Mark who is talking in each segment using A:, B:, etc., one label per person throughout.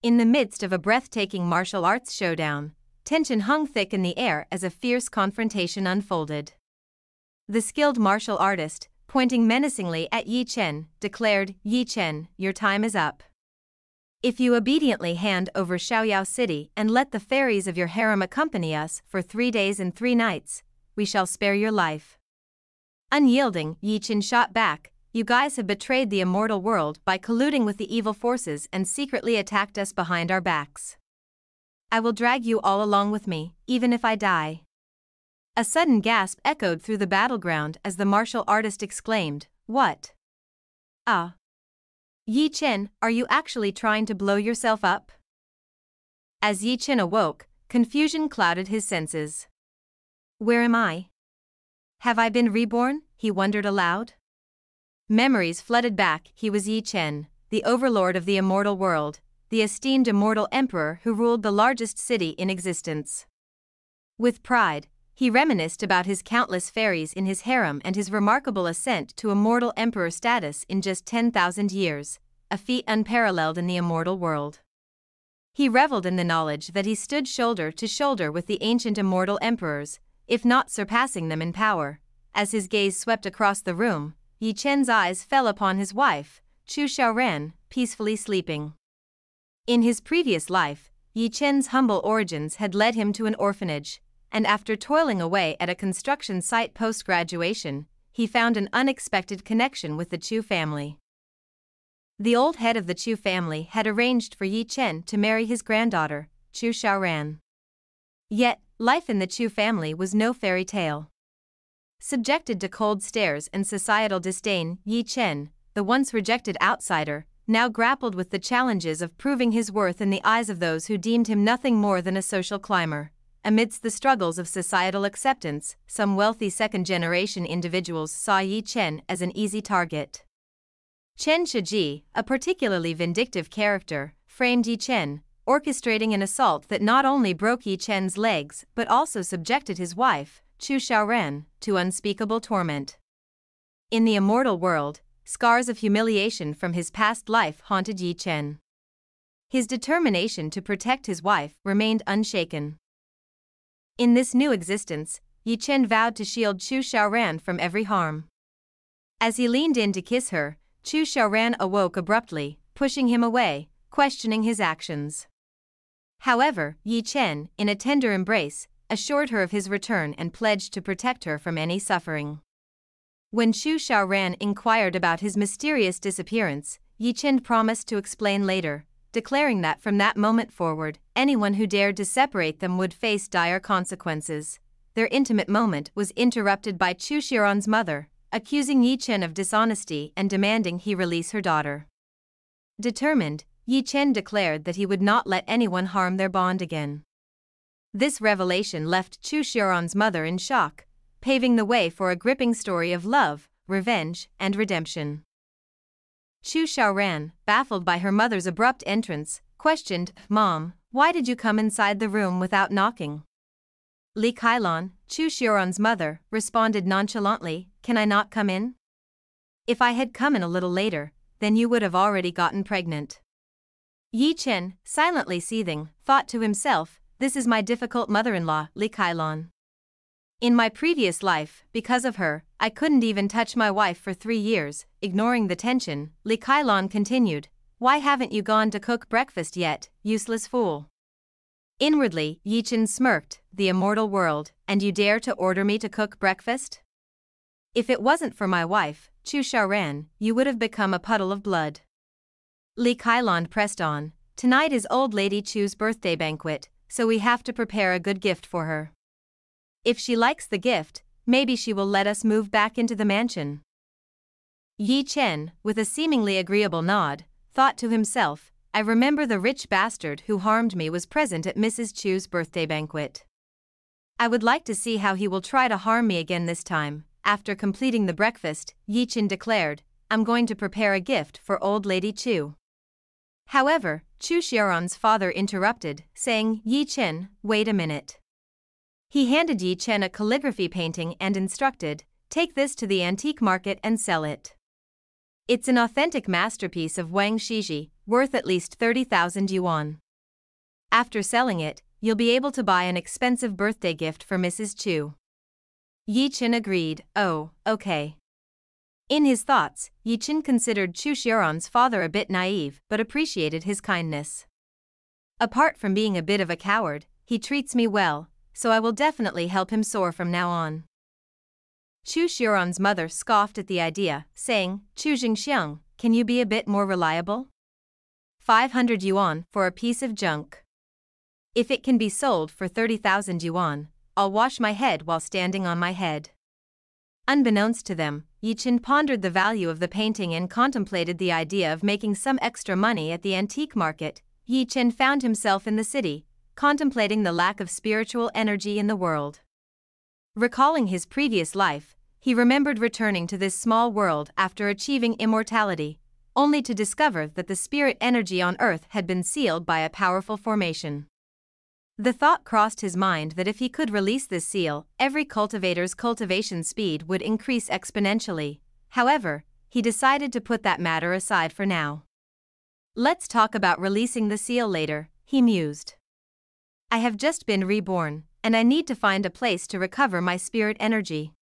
A: In the midst of a breathtaking martial arts showdown, tension hung thick in the air as a fierce confrontation unfolded. The skilled martial artist, pointing menacingly at Yi Chen, declared, "Yi Chen, your time is up. If you obediently hand over Xiaoyao City and let the fairies of your harem accompany us for 3 days and 3 nights, we shall spare your life." Unyielding, Yi Chen shot back, "You guys have betrayed the immortal world by colluding with the evil forces and secretly attacked us behind our backs. I will drag you all along with me, even if I die." A sudden gasp echoed through the battleground as the martial artist exclaimed, "What? Ah. Yi Chen, are you actually trying to blow yourself up?" As Yi Chen awoke, confusion clouded his senses. "Where am I? Have I been reborn?" he wondered aloud. Memories flooded back. He was Yi Chen, the overlord of the immortal world, the esteemed immortal emperor who ruled the largest city in existence. With pride, he reminisced about his countless fairies in his harem and his remarkable ascent to immortal emperor status in just 10,000 years, a feat unparalleled in the immortal world. He reveled in the knowledge that he stood shoulder to shoulder with the ancient immortal emperors, if not surpassing them in power. As his gaze swept across the room, Yi Chen's eyes fell upon his wife, Chu Xiaoran, peacefully sleeping. In his previous life, Yi Chen's humble origins had led him to an orphanage, and after toiling away at a construction site post-graduation, he found an unexpected connection with the Chu family. The old head of the Chu family had arranged for Yi Chen to marry his granddaughter, Chu Xiaoran. Yet, life in the Chu family was no fairy tale. Subjected to cold stares and societal disdain, Yi Chen, the once rejected outsider, now grappled with the challenges of proving his worth in the eyes of those who deemed him nothing more than a social climber. Amidst the struggles of societal acceptance, some wealthy second-generation individuals saw Yi Chen as an easy target. Chen Shiji, a particularly vindictive character, framed Yi Chen, orchestrating an assault that not only broke Yi Chen's legs but also subjected his wife, Chu Xiaoran, to unspeakable torment. In the immortal world, scars of humiliation from his past life haunted Yi Chen. His determination to protect his wife remained unshaken. In this new existence, Yi Chen vowed to shield Chu Xiaoran from every harm. As he leaned in to kiss her, Chu Xiaoran awoke abruptly, pushing him away, questioning his actions. However, Yi Chen, in a tender embrace, assured her of his return and pledged to protect her from any suffering. When Chu Xiaoran inquired about his mysterious disappearance, Yi Chen promised to explain later, declaring that from that moment forward, anyone who dared to separate them would face dire consequences. Their intimate moment was interrupted by Chu Xiaoran's mother, accusing Yi Chen of dishonesty and demanding he release her daughter. Determined, Yi Chen declared that he would not let anyone harm their bond again. This revelation left Chu Xiaoran's mother in shock, paving the way for a gripping story of love, revenge, and redemption. Chu Xiaoran, baffled by her mother's abrupt entrance, questioned, "Mom, why did you come inside the room without knocking?" Li Kailan, Chu Xiaoran's mother, responded nonchalantly, "Can I not come in? If I had come in a little later, then you would have already gotten pregnant." Yi Chen, silently seething, thought to himself, "This is my difficult mother-in-law, Li Kailan. In my previous life, because of her, I couldn't even touch my wife for 3 years." Ignoring the tension, Li Kailan continued, "Why haven't you gone to cook breakfast yet, useless fool?" Inwardly, Yi Chen smirked, "The immortal world, and you dare to order me to cook breakfast? If it wasn't for my wife, Chu Xiaoran, you would have become a puddle of blood." Li Kailan pressed on, "Tonight is old lady Chu's birthday banquet, so we have to prepare a good gift for her. If she likes the gift, maybe she will let us move back into the mansion." Yi Chen, with a seemingly agreeable nod, thought to himself, "I remember the rich bastard who harmed me was present at Mrs. Chu's birthday banquet. I would like to see how he will try to harm me again this time." After completing the breakfast, Yi Chen declared, "I'm going to prepare a gift for old lady Chu." However, Chu Xiaoran's father interrupted, saying, "Yi Chen, wait a minute." He handed Yi Chen a calligraphy painting and instructed, "Take this to the antique market and sell it. It's an authentic masterpiece of Wang Shiji, worth at least 30,000 yuan. After selling it, you'll be able to buy an expensive birthday gift for Mrs. Chu. Yi Chen agreed. Oh, okay. In his thoughts, Yi Chen considered Chu Xiaoran's father a bit naive but appreciated his kindness. Apart from being a bit of a coward, he treats me well, so I will definitely help him soar from now on. Chu Xiaoran's mother scoffed at the idea, saying, Chu Jingxiang, can you be a bit more reliable? 500 yuan for a piece of junk. If it can be sold for 30,000 yuan, I'll wash my head while standing on my head. Unbeknownst to them, Yi Chen pondered the value of the painting and contemplated the idea of making some extra money at the antique market. Yi Chen found himself in the city, contemplating the lack of spiritual energy in the world. Recalling his previous life, he remembered returning to this small world after achieving immortality, only to discover that the spirit energy on Earth had been sealed by a powerful formation. The thought crossed his mind that if he could release this seal, every cultivator's cultivation speed would increase exponentially. However, he decided to put that matter aside for now. Let's talk about releasing the seal later, he mused. I have just been reborn, and I need to find a place to recover my spirit energy.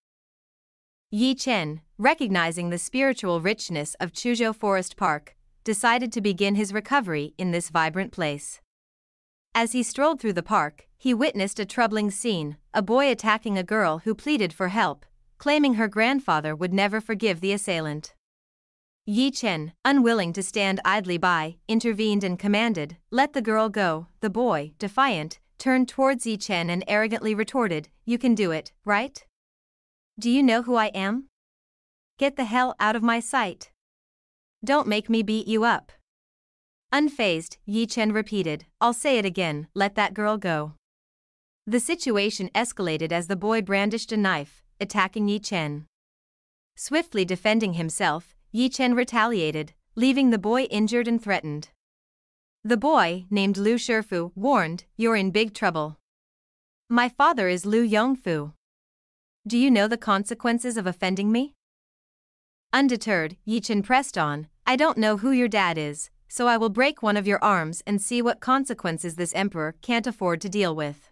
A: Yi Chen, recognizing the spiritual richness of Chuzhou Forest Park, decided to begin his recovery in this vibrant place. As he strolled through the park, he witnessed a troubling scene, a boy attacking a girl who pleaded for help, claiming her grandfather would never forgive the assailant. Yi Chen, unwilling to stand idly by, intervened and commanded, "Let the girl go." The boy, defiant, turned towards Yi Chen and arrogantly retorted, "You can do it, right? Do you know who I am? Get the hell out of my sight. Don't make me beat you up." Unfazed, Yi Chen repeated, "I'll say it again, let that girl go." The situation escalated as the boy brandished a knife, attacking Yi Chen. Swiftly defending himself, Yi Chen retaliated, leaving the boy injured and threatened. The boy, named Lu Shifu, warned, "You're in big trouble. My father is Lu Yongfu. Do you know the consequences of offending me?" Undeterred, Yi Chen pressed on, "I don't know who your dad is, so I will break one of your arms and see what consequences this emperor can't afford to deal with."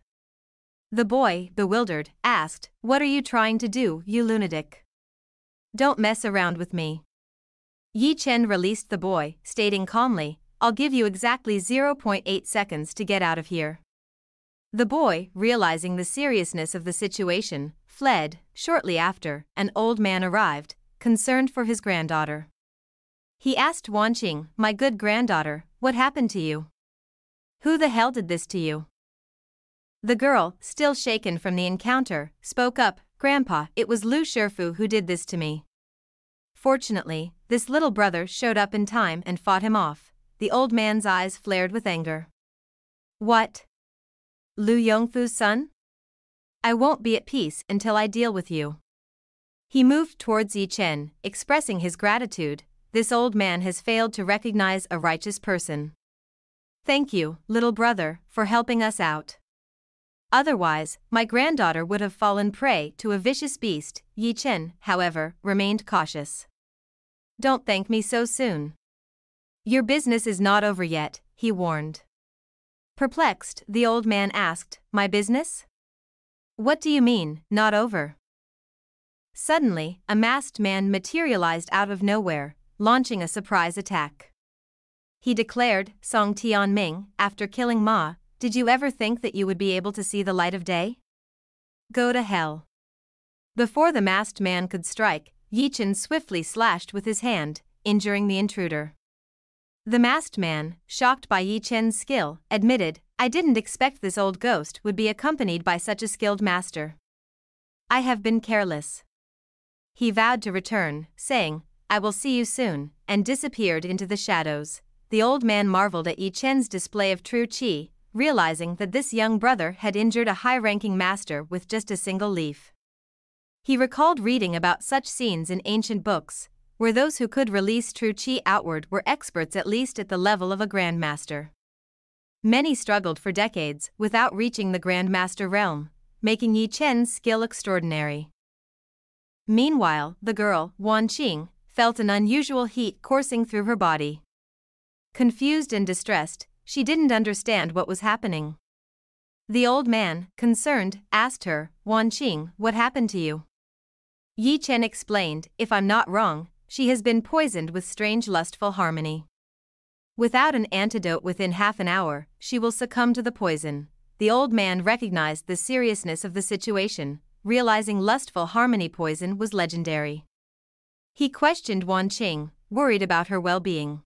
A: The boy, bewildered, asked, "What are you trying to do, you lunatic? Don't mess around with me." Yi Chen released the boy, stating calmly, "I'll give you exactly 0.8 seconds to get out of here." The boy, realizing the seriousness of the situation, fled. Shortly after, an old man arrived, concerned for his granddaughter. He asked Wan Qing, "My good granddaughter, what happened to you? Who the hell did this to you?" The girl, still shaken from the encounter, spoke up, "Grandpa, it was Lu Shifu who did this to me." Fortunately, this little brother showed up in time and fought him off. The old man's eyes flared with anger. "What? Lu Yongfu's son? I won't be at peace until I deal with you." He moved towards Yi Chen, expressing his gratitude. This old man has failed to recognize a righteous person. "Thank you, little brother, for helping us out. Otherwise, my granddaughter would have fallen prey to a vicious beast." Yi Chen, however, remained cautious. "Don't thank me so soon. Your business is not over yet," he warned. Perplexed, the old man asked, "My business? What do you mean, not over?" Suddenly, a masked man materialized out of nowhere, launching a surprise attack. He declared, "Song Tianming, after killing Ma, did you ever think that you would be able to see the light of day? Go to hell." Before the masked man could strike, Yi Chen swiftly slashed with his hand, injuring the intruder. The masked man, shocked by Yi Chen's skill, admitted, "I didn't expect this old ghost would be accompanied by such a skilled master. I have been careless." He vowed to return, saying, "I will see you soon," and disappeared into the shadows. The old man marveled at Yi Chen's display of true qi, realizing that this young brother had injured a high-ranking master with just a single leaf. He recalled reading about such scenes in ancient books, where those who could release true qi outward were experts at least at the level of a grandmaster. Many struggled for decades without reaching the grandmaster realm, making Yi Chen's skill extraordinary. Meanwhile, the girl, Wan Qing, felt an unusual heat coursing through her body. Confused and distressed, she didn't understand what was happening. The old man, concerned, asked her, "Wanqing, what happened to you?" Yi Chen explained, "If I'm not wrong, she has been poisoned with strange lustful harmony. Without an antidote within half an hour, she will succumb to the poison." The old man recognized the seriousness of the situation, realizing lustful harmony poison was legendary. He questioned Wanqing, worried about her well-being.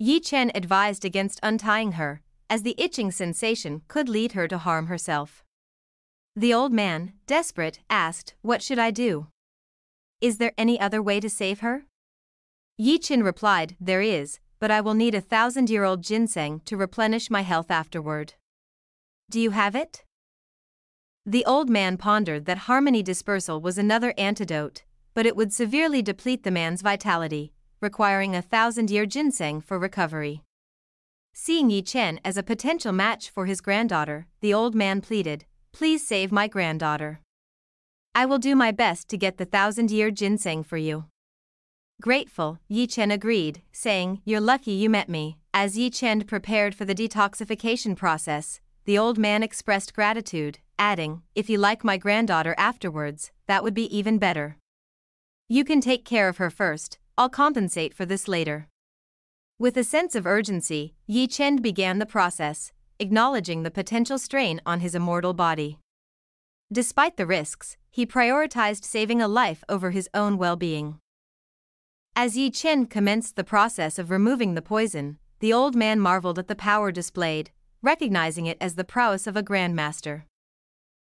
A: Yi Chen advised against untying her, as the itching sensation could lead her to harm herself. The old man, desperate, asked, "What should I do? Is there any other way to save her?" Yi Chen replied, "There is, but I will need 1,000-year-old ginseng to replenish my health afterward. Do you have it?" The old man pondered that harmony dispersal was another antidote, but it would severely deplete the man's vitality, requiring 1,000-year ginseng for recovery. Seeing Yi Chen as a potential match for his granddaughter, the old man pleaded, "Please save my granddaughter. I will do my best to get the 1,000-year ginseng for you." Grateful, Yi Chen agreed, saying, "You're lucky you met me." As Yi Chen prepared for the detoxification process, the old man expressed gratitude, adding, "If you like my granddaughter afterwards, that would be even better. You can take care of her first, I'll compensate for this later." With a sense of urgency, Yi Chen began the process, acknowledging the potential strain on his immortal body. Despite the risks, he prioritized saving a life over his own well-being. As Yi Chen commenced the process of removing the poison, the old man marveled at the power displayed, recognizing it as the prowess of a grandmaster.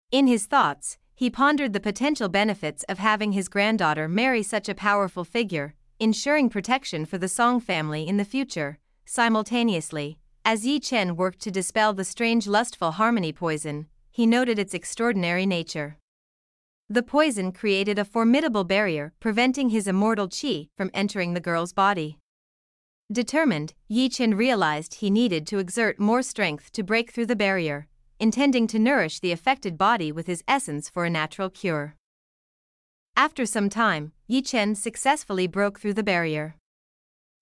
A: In his thoughts, he pondered the potential benefits of having his granddaughter marry such a powerful figure, ensuring protection for the Song family in the future. Simultaneously, as Yi Chen worked to dispel the strange lustful harmony poison, he noted its extraordinary nature. The poison created a formidable barrier preventing his immortal qi from entering the girl's body. Determined, Yi Chen realized he needed to exert more strength to break through the barrier, intending to nourish the affected body with his essence for a natural cure. After some time, Yi Chen successfully broke through the barrier.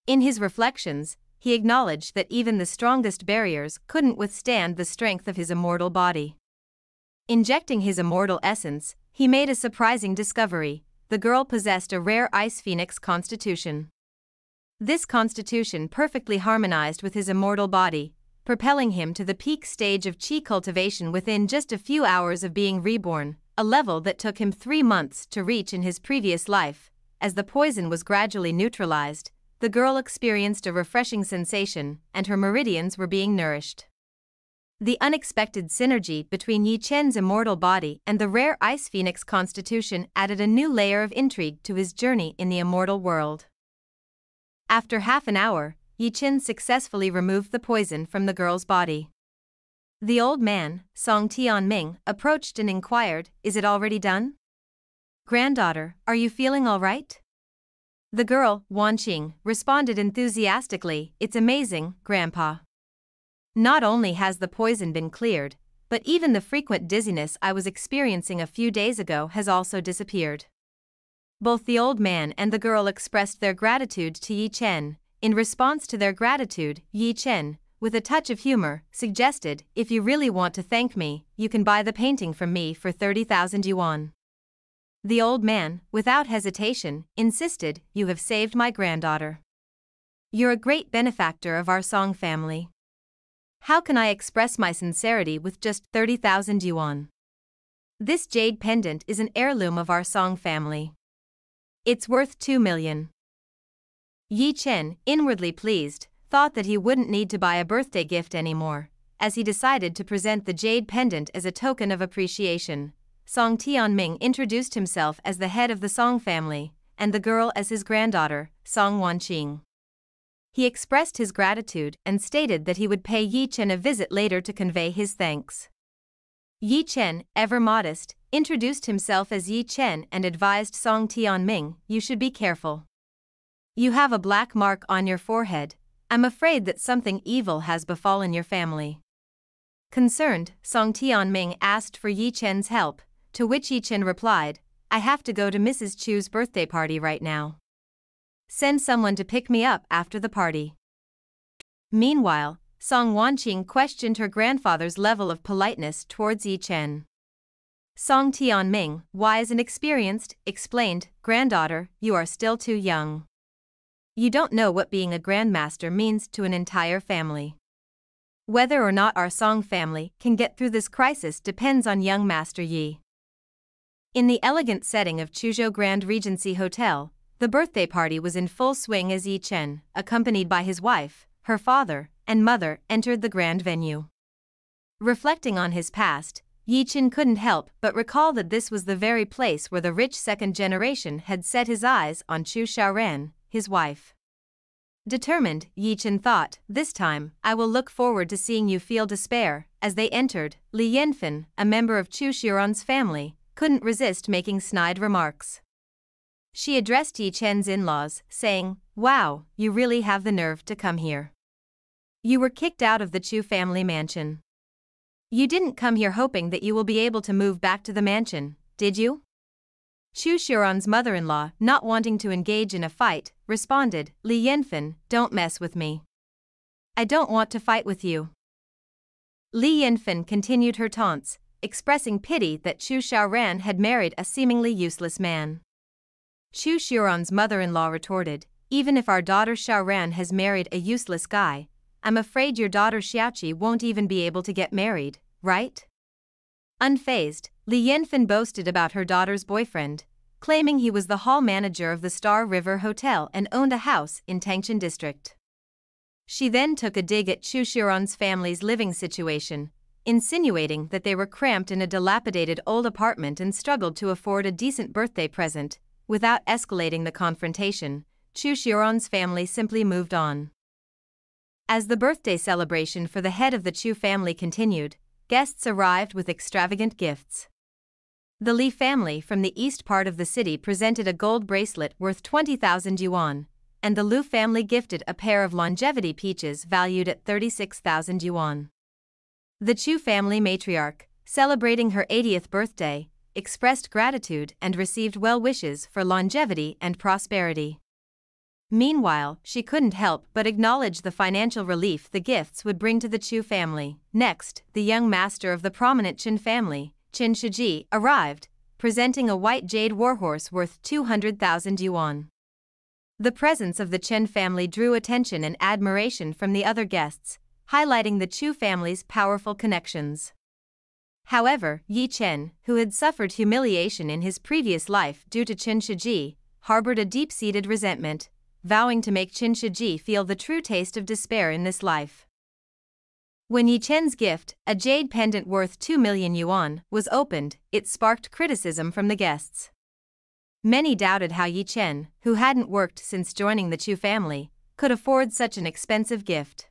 A: In his reflections, he acknowledged that even the strongest barriers couldn't withstand the strength of his immortal body. Injecting his immortal essence, he made a surprising discovery: the girl possessed a rare ice phoenix constitution. This constitution perfectly harmonized with his immortal body, propelling him to the peak stage of qi cultivation within just a few hours of being reborn, a level that took him 3 months to reach in his previous life. As the poison was gradually neutralized, the girl experienced a refreshing sensation, and her meridians were being nourished. The unexpected synergy between Yi Chen's immortal body and the rare ice phoenix constitution added a new layer of intrigue to his journey in the immortal world. After half an hour, Yi Chen successfully removed the poison from the girl's body. The old man, Song Tianming, approached and inquired, "Is it already done? Granddaughter, are you feeling all right?" The girl, Wanqing, responded enthusiastically, "It's amazing, Grandpa. Not only has the poison been cleared, but even the frequent dizziness I was experiencing a few days ago has also disappeared." Both the old man and the girl expressed their gratitude to Yi Chen. In response to their gratitude, Yi Chen, with a touch of humor, suggested, "If you really want to thank me, you can buy the painting from me for 30,000 yuan. The old man, without hesitation, insisted, "You have saved my granddaughter. You're a great benefactor of our Song family. How can I express my sincerity with just 30,000 yuan? This jade pendant is an heirloom of our Song family. It's worth 2 million. Yi Chen, inwardly pleased, thought that he wouldn't need to buy a birthday gift anymore, as he decided to present the jade pendant as a token of appreciation. Song Tianming introduced himself as the head of the Song family, and the girl as his granddaughter, Song Wanqing. He expressed his gratitude and stated that he would pay Yi Chen a visit later to convey his thanks. Yi Chen, ever modest, introduced himself as Yi Chen and advised Song Tianming, "You should be careful. You have a black mark on your forehead. I'm afraid that something evil has befallen your family." Concerned, Song Tianming asked for Yi Chen's help, to which Yi Chen replied, "I have to go to Mrs. Chu's birthday party right now. Send someone to pick me up after the party." Meanwhile, Song Wanqing questioned her grandfather's level of politeness towards Yi Chen. Song Tianming, wise and experienced, explained, "Granddaughter, you are still too young. You don't know what being a grandmaster means to an entire family. Whether or not our Song family can get through this crisis depends on young Master Yi." In the elegant setting of Chuzhou Grand Regency Hotel, the birthday party was in full swing as Yi Chen, accompanied by his wife, her father, and mother, entered the grand venue. Reflecting on his past, Yi Chen couldn't help but recall that this was the very place where the rich second generation had set his eyes on Chu Xiaoran, his wife. Determined, Yi Chen thought, "This time, I will look forward to seeing you feel despair." As they entered, Li Yanfen, a member of Chu Xiaoran's family, couldn't resist making snide remarks. She addressed Yi Chen's in-laws, saying, "Wow, you really have the nerve to come here. You were kicked out of the Chu family mansion. You didn't come here hoping that you will be able to move back to the mansion, did you?" Chu Xiaoran's mother-in-law, not wanting to engage in a fight, responded, "Li Yanfen, don't mess with me. I don't want to fight with you." Li Yanfen continued her taunts, expressing pity that Chu Xiaoran had married a seemingly useless man. Chu Xiaoran's mother-in-law retorted, "Even if our daughter Xiaoran has married a useless guy, I'm afraid your daughter Xiaoqi won't even be able to get married, right?" Unfazed, Li Yanfen boasted about her daughter's boyfriend, claiming he was the hall manager of the Star River Hotel and owned a house in Tangchun district. She then took a dig at Chu Xiaoran's family's living situation, insinuating that they were cramped in a dilapidated old apartment and struggled to afford a decent birthday present. Without escalating the confrontation, Chu Xiaoran's family simply moved on. As the birthday celebration for the head of the Chu family continued, guests arrived with extravagant gifts. The Li family from the east part of the city presented a gold bracelet worth 20,000 yuan, and the Lu family gifted a pair of longevity peaches valued at 36,000 yuan. The Chu family matriarch, celebrating her 80th birthday, expressed gratitude and received well wishes for longevity and prosperity. Meanwhile, she couldn't help but acknowledge the financial relief the gifts would bring to the Chu family. Next, the young master of the prominent Chen family, Chen Shiji, arrived, presenting a white jade warhorse worth 200,000 yuan. The presence of the Chen family drew attention and admiration from the other guests, highlighting the Chu family's powerful connections. However, Yi Chen, who had suffered humiliation in his previous life due to Chen Shiji, harbored a deep-seated resentment, vowing to make Chen Shiji feel the true taste of despair in this life. When Yi Chen's gift, a jade pendant worth 2 million yuan, was opened, it sparked criticism from the guests. Many doubted how Yi Chen, who hadn't worked since joining the Chu family, could afford such an expensive gift.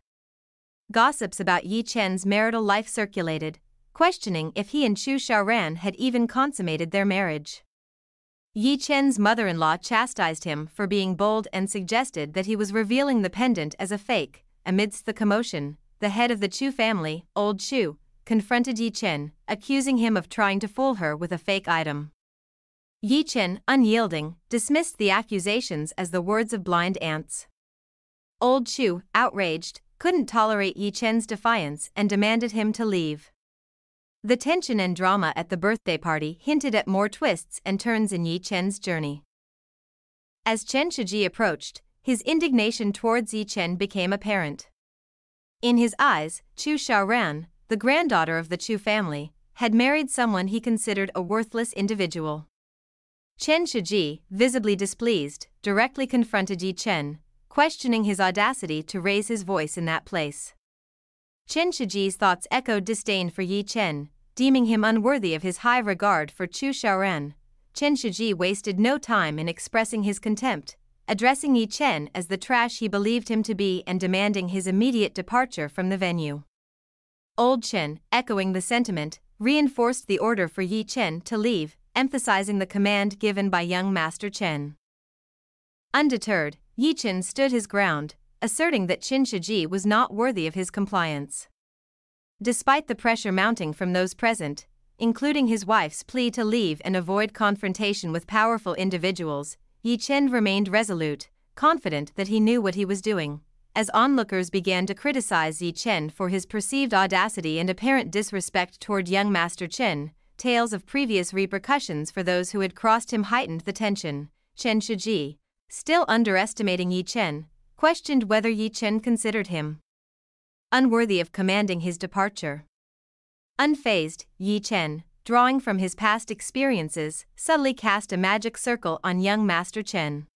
A: Gossips about Yi Chen's marital life circulated, questioning if he and Chu Xiaoran had even consummated their marriage. Yi Chen's mother-in-law chastised him for being bold and suggested that he was revealing the pendant as a fake. Amidst the commotion, the head of the Chu family, Old Chu, confronted Yi Chen, accusing him of trying to fool her with a fake item. Yi Chen, unyielding, dismissed the accusations as the words of blind ants. Old Chu, outraged, couldn't tolerate Yi Chen's defiance and demanded him to leave. The tension and drama at the birthday party hinted at more twists and turns in Yi Chen's journey. As Chen Shiji approached, his indignation towards Yi Chen became apparent. In his eyes, Chu Xiaoran, the granddaughter of the Chu family, had married someone he considered a worthless individual. Chen Shiji, visibly displeased, directly confronted Yi Chen, questioning his audacity to raise his voice in that place. Chen Shiji's thoughts echoed disdain for Yi Chen, deeming him unworthy of his high regard for Chu Xiaoran. Chen Shiji wasted no time in expressing his contempt, addressing Yi Chen as the trash he believed him to be and demanding his immediate departure from the venue. Old Chen, echoing the sentiment, reinforced the order for Yi Chen to leave, emphasizing the command given by young Master Chen. Undeterred, Yi Chen stood his ground, asserting that Chen Shiji was not worthy of his compliance. Despite the pressure mounting from those present, including his wife's plea to leave and avoid confrontation with powerful individuals, Yi Chen remained resolute, confident that he knew what he was doing. as onlookers began to criticize Yi Chen for his perceived audacity and apparent disrespect toward young Master Chen. Tales of previous repercussions for those who had crossed him heightened the tension. Chen Shiji, still underestimating Yi Chen, questioned whether Yi Chen considered him unworthy of commanding his departure. Unfazed, Yi Chen, drawing from his past experiences, subtly cast a magic circle on young Master Chen.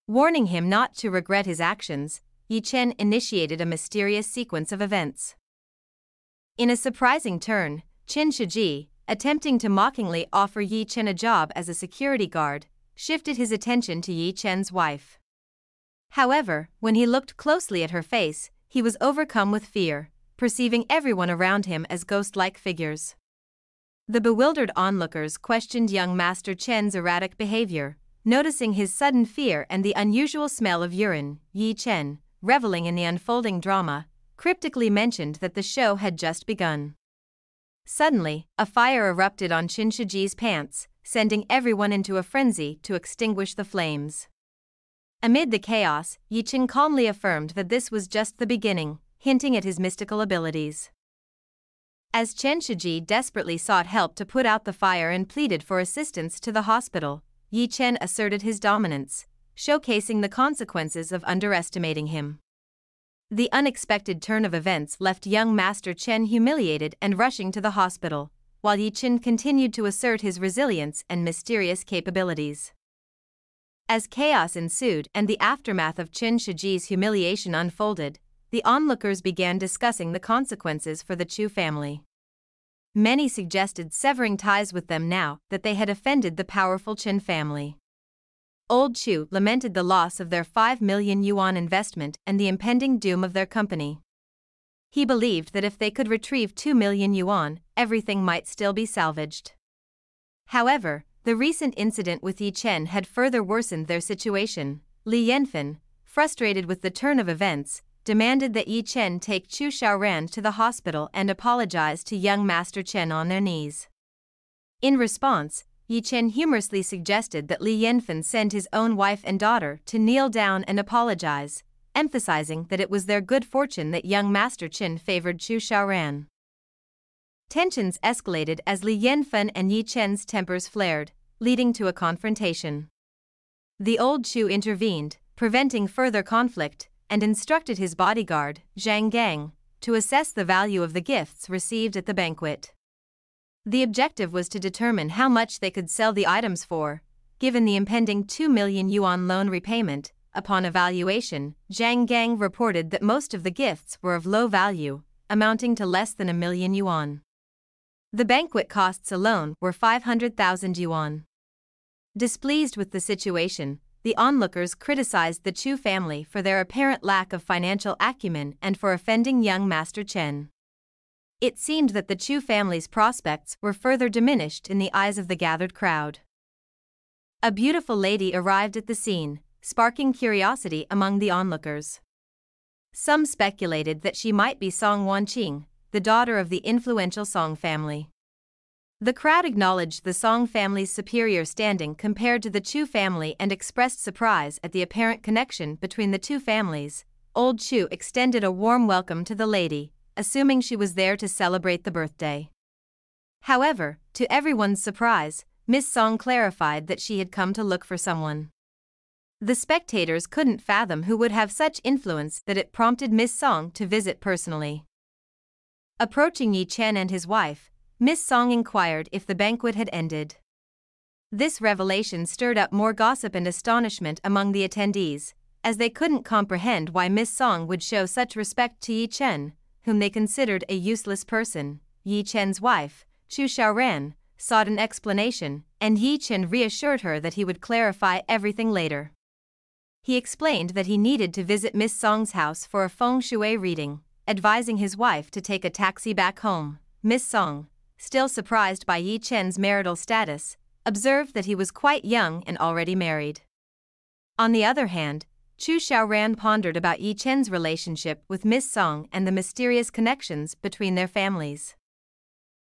A: Warning him not to regret his actions, Yi Chen initiated a mysterious sequence of events. In a surprising turn, Chen Shiji, attempting to mockingly offer Yi Chen a job as a security guard, shifted his attention to Yi Chen's wife. However, when he looked closely at her face, he was overcome with fear, perceiving everyone around him as ghost-like figures. The bewildered onlookers questioned young Master Chen's erratic behavior, noticing his sudden fear and the unusual smell of urine. Yi Chen, reveling in the unfolding drama, cryptically mentioned that the show had just begun. Suddenly, a fire erupted on Chen Shiji's pants, sending everyone into a frenzy to extinguish the flames. Amid the chaos, Yi Chen calmly affirmed that this was just the beginning, hinting at his mystical abilities. As Chen Shiji desperately sought help to put out the fire and pleaded for assistance to the hospital, Yi Chen asserted his dominance, showcasing the consequences of underestimating him. The unexpected turn of events left young Master Chen humiliated and rushing to the hospital, while Yi Chen continued to assert his resilience and mysterious capabilities. As chaos ensued and the aftermath of Chen Shiji's humiliation unfolded, the onlookers began discussing the consequences for the Chu family. Many suggested severing ties with them now that they had offended the powerful Chen family. Old Chu lamented the loss of their 5 million yuan investment and the impending doom of their company. He believed that if they could retrieve 2 million yuan, everything might still be salvaged. However, the recent incident with Yi Chen had further worsened their situation. Li Yanfen, frustrated with the turn of events, demanded that Yi Chen take Chu Xiaoran to the hospital and apologize to young Master Chen on their knees. In response, Yi Chen humorously suggested that Li Yanfen send his own wife and daughter to kneel down and apologize, emphasizing that it was their good fortune that young Master Chen favored Chu Xiaoran. Tensions escalated as Li Yanfen and Yi Chen's tempers flared, leading to a confrontation. The old Chu intervened, preventing further conflict, and instructed his bodyguard, Zhang Gang, to assess the value of the gifts received at the banquet. The objective was to determine how much they could sell the items for, given the impending 2 million yuan loan repayment. Upon evaluation, Zhang Gang reported that most of the gifts were of low value, amounting to less than 1 million yuan. The banquet costs alone were 500,000 yuan. Displeased with the situation, the onlookers criticized the Chu family for their apparent lack of financial acumen and for offending young Master Chen. It seemed that the Chu family's prospects were further diminished in the eyes of the gathered crowd. A beautiful lady arrived at the scene, sparking curiosity among the onlookers. Some speculated that she might be Song Wanqing, the daughter of the influential Song family. The crowd acknowledged the Song family's superior standing compared to the Chu family and expressed surprise at the apparent connection between the two families. Old Chu extended a warm welcome to the lady, assuming she was there to celebrate the birthday. However, to everyone's surprise, Miss Song clarified that she had come to look for someone. The spectators couldn't fathom who would have such influence that it prompted Miss Song to visit personally. Approaching Yi Chen and his wife, Miss Song inquired if the banquet had ended. This revelation stirred up more gossip and astonishment among the attendees, as they couldn't comprehend why Miss Song would show such respect to Yi Chen, whom they considered a useless person. Yi Chen's wife, Chu Xiaoran, sought an explanation, and Yi Chen reassured her that he would clarify everything later. He explained that he needed to visit Miss Song's house for a feng shui reading, advising his wife to take a taxi back home. Miss Song, still surprised by Yi Chen's marital status, observed that he was quite young and already married. On the other hand, Chu Xiaoran pondered about Yi Chen's relationship with Miss Song and the mysterious connections between their families.